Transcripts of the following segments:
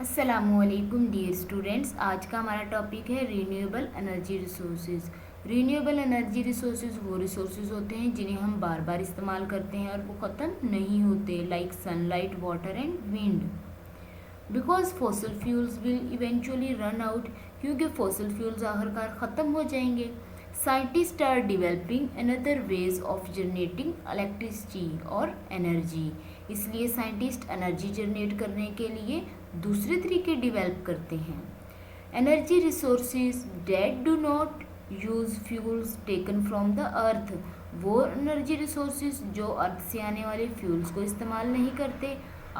अस्सलामुअलैकुम dear students. आज का हमारा टॉपिक है renewable energy resources. Renewable energy resources वो रिसोर्सेज होते हैं जिन्हें हम बार बार इस्तेमाल करते हैं और वो ख़त्म नहीं होते, like sunlight, water and wind. Because fossil fuels will eventually run out, क्योंकि फॉसिल फ्यूल्स आखिरकार ख़त्म हो जाएंगे। Scientist are developing another ways of generating electricity और एनर्जी। इसलिए साइंटिस्ट एनर्जी जनरेट करने के लिए दूसरे तरीके डिवेल्प करते हैं। Energy resources that do not use fuels taken from the earth. वो एनर्जी रिसोर्सेज जो अर्थ से आने वाले फ्यूल्स को इस्तेमाल नहीं करते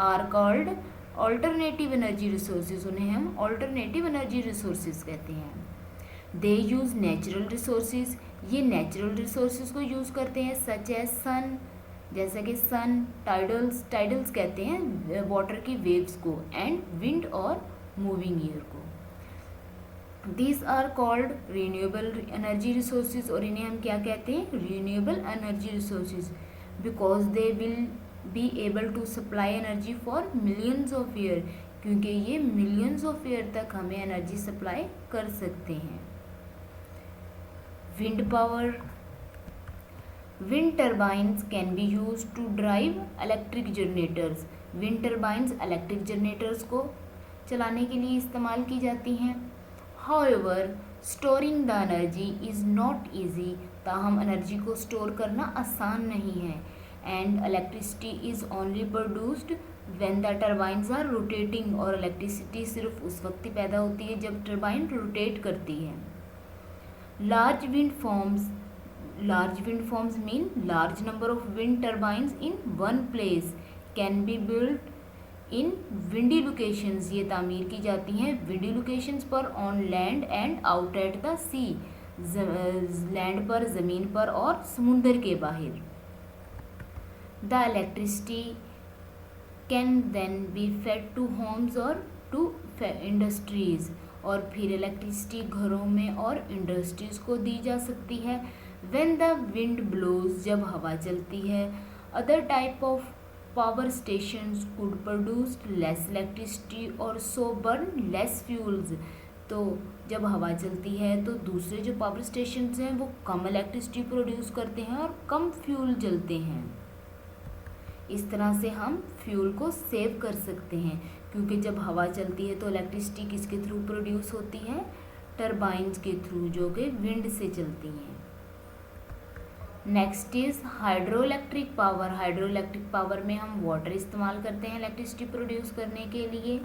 are called alternative energy resources. उन्हें हम ऑल्टरनेटिव एनर्जी रिसोर्सेज कहते हैं। They use natural resources. ये नेचुरल रिसोर्सेज को यूज़ करते हैं, सच एज सन, जैसा कि सन, टाइडल्स कहते हैं वाटर की वेव्स को, एंड विंड और मूविंग एयर को। These are called renewable energy resources. और इन्हें हम क्या कहते हैं? Renewable energy resources, because they will be able to supply energy for millions of year, क्योंकि ये मिलियंस ऑफ ईयर तक हमें एनर्जी सप्लाई कर सकते हैं। Wind power. Wind turbines can be use to drive electric generators. Wind turbines electric generators को चलाने के लिए इस्तेमाल की जाती हैं। However storing the energy is not easy. ताहम एनर्जी को स्टोर करना आसान नहीं है। And electricity is only produced when the turbines are rotating. और इलेक्ट्रिसिटी सिर्फ उस वक्त ही पैदा होती है जब टर्बाइन रोटेट करती है। Large wind farms mean large number of wind turbines in one place can be built in windy locations। ये तामीर की जाती हैं windy locations पर on land and out at the sea। Land पर, ज़मीन पर और समुंदर के बाहर। The electricity can then be fed to homes और to industries। और फिर इलेक्ट्रिसिटी घरों में और इंडस्ट्रीज़ को दी जा सकती है। When the wind blows, जब हवा चलती है, other type of power stations could produce less electricity और so burn less fuels। तो जब हवा चलती है तो दूसरे जो पावर स्टेशंस हैं वो कम इलेक्ट्रिसिटी प्रोड्यूस करते हैं और कम फ्यूल जलते हैं। इस तरह से हम फ्यूल को सेव कर सकते हैं, क्योंकि जब हवा चलती है तो इलेक्ट्रिसिटी किसके थ्रू प्रोड्यूस होती है? टर्बाइन्स के थ्रू, जो कि विंड से चलती हैं। Next is hydro electric power. Hydro electric power में हम वाटर इस्तेमाल करते हैं इलेक्ट्रिसिटी प्रोड्यूस करने के लिए।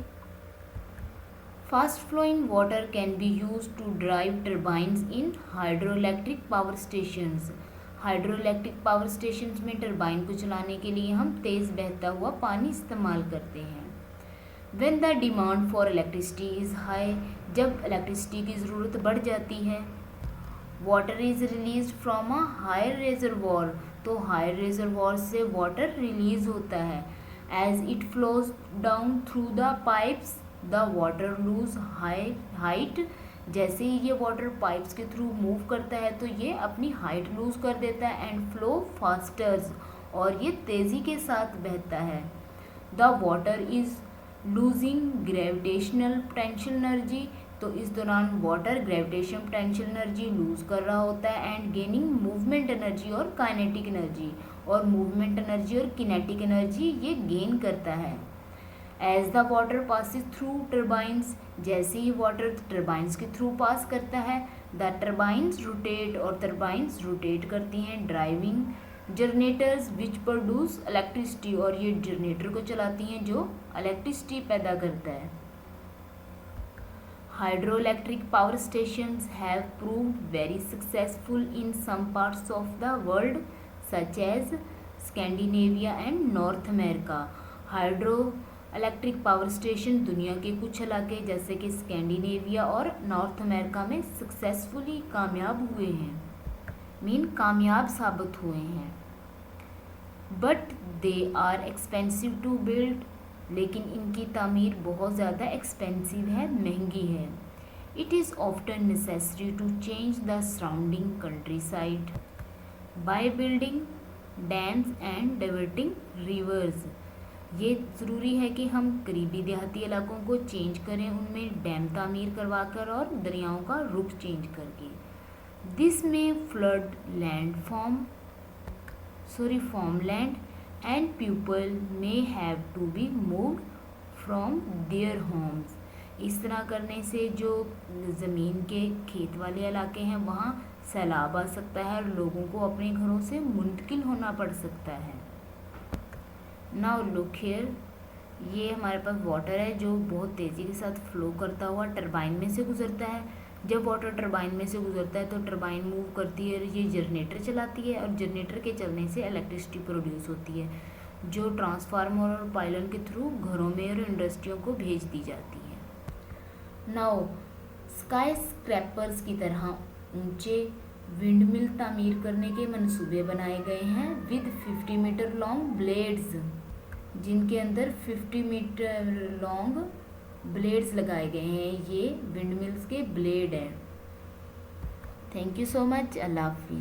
Fast flowing water can be use to drive turbines in hydro electric power stations. Hydro electric power stations में टर्बाइन को चलाने के लिए हम तेज़ बहता हुआ पानी इस्तेमाल करते हैं। When the demand for electricity is high, जब इलेक्ट्रिसिटी की ज़रूरत बढ़ जाती है। Water is release from a higher reservoir, तो हायर रेजरवॉर से वाटर रिलीज होता है। As it flows down through the pipes the water lose height. जैसे ही ये वाटर पाइप्स के थ्रू मूव करता है तो ये अपनी हाइट लूज कर देता है एंड फ्लो फास्टर्स, और ये तेज़ी के साथ बहता है। The water is losing gravitational potential energy, तो इस दौरान water gravitation potential energy lose कर रहा होता है एंड गेनिंग मूवमेंट एनर्जी और काइनेटिक एनर्जी। और मूवमेंट एनर्जी और किनेटिक एनर्जी ये गेन करता है। As the water passes through turbines, जैसे ही वाटर टर्बाइन्स के थ्रू पास करता है, द टर्बाइन्स रोटेट, और टर्बाइन्स रोटेट करती हैं driving generators which produce electricity, और ये जनरेटर को चलाती हैं जो इलेक्ट्रिसिटी पैदा करता है। Hydroelectric power stations have proved very successful in some parts of the world such as Scandinavia and North America। Hydro electric power station दुनिया के कुछ इलाके जैसे कि स्कैंडिनेविया और नॉर्थ अमेरिका में सक्सेसफुली कामयाब हुए हैं, कामयाब साबित हुए हैं। But they are expensive to build, लेकिन इनकी तामीर बहुत ज़्यादा एक्सपेंसिव है, महंगी है। It is often necessary to change the surrounding countryside by building dams and diverting rivers. ये ज़रूरी है कि हम करीबी देहाती इलाकों को चेंज करें, उनमें डैम तामीर करवा कर और दरियाओं का रुख चेंज करके। दिस में flood land farmland and people may have to be moved from their homes। इस तरह करने से जो ज़मीन के खेत वाले इलाके हैं वहाँ सैलाब आ सकता है और लोगों को अपने घरों से मुंतकिल होना पड़ सकता है। नाउ लुक हियर, ये हमारे पास वाटर है जो बहुत तेज़ी के साथ फ्लो करता हुआ टरबाइन में से गुजरता है। जब वाटर टरबाइन में से गुजरता है तो टरबाइन मूव करती है, ये जनरेटर चलाती है और जनरेटर के चलने से इलेक्ट्रिसिटी प्रोड्यूस होती है जो ट्रांसफार्मर और पाइलन के थ्रू घरों में और इंडस्ट्रियों को भेज दी जाती है। नाउ स्काई स्क्रैपर्स की तरह ऊंचे विंडमिल तामीर करने के मंसूबे बनाए गए हैं विद 50 मीटर लॉन्ग ब्लेड्स, जिनके अंदर 50 मीटर लॉन्ग ब्लेड्स लगाए गए हैं। ये विंडमिल्स के ब्लेड हैं। Thank you so much. अल्लाह हाफिज़।